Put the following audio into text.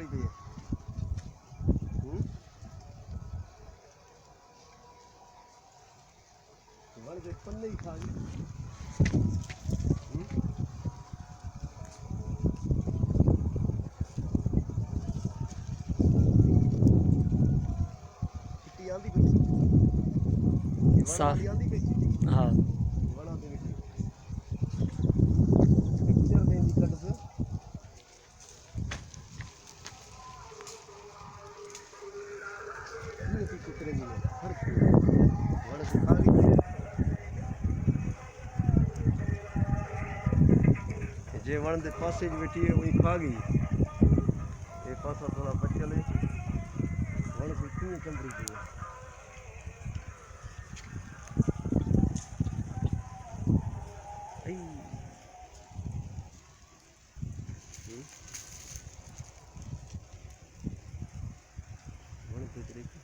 वाली पे वण के पन्ने ही खा गई चिट्टी आंदी पई साफ आंदी पई हाँ वणा ते विच पिक्चर में दी कट से ये सी कुतरे में हर वण से खा गई जे वण दे पासे बैठी है वही खा गई ये पासा थोड़ा बचल है वण से क्यों चंबड़ी पई है वण कुतरे